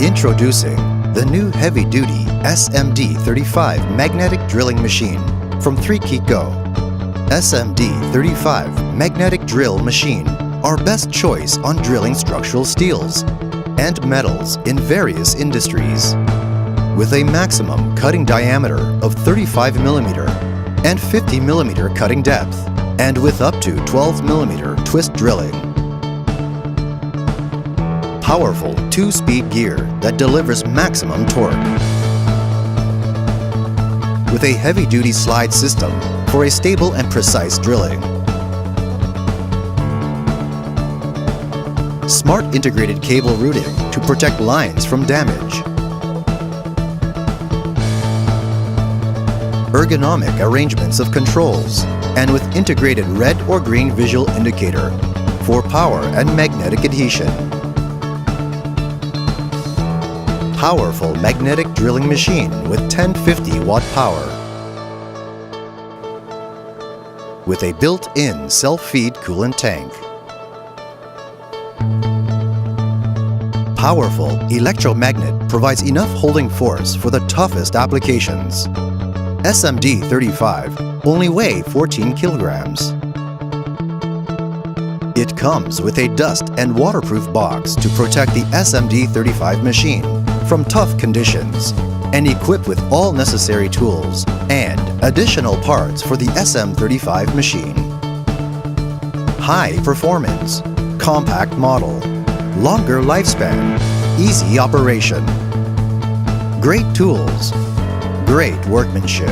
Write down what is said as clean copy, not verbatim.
Introducing the new heavy-duty SMD35 magnetic drilling machine from 3KICO. SMD35 magnetic drill machine, our best choice on drilling structural steels and metals in various industries. With a maximum cutting diameter of 35 mm and 50 mm cutting depth, and with up to 12 mm twist drilling. Powerful 2-speed gear that delivers maximum torque. With a heavy-duty slide system for a stable and precise drilling. Smart integrated cable routing to protect lines from damage. Ergonomic arrangements of controls, and with integrated red or green visual indicator for power and magnetic adhesion. Powerful magnetic drilling machine with 1050 watt power. With a built-in self-feed coolant tank. Powerful electromagnet provides enough holding force for the toughest applications. SMD35 only weigh 14 kilograms. It comes with a dust and waterproof box to protect the SMD35 machine from tough conditions, and equipped with all necessary tools and additional parts for the SM35 machine. High performance, compact model, longer lifespan, easy operation. Great tools, great workmanship.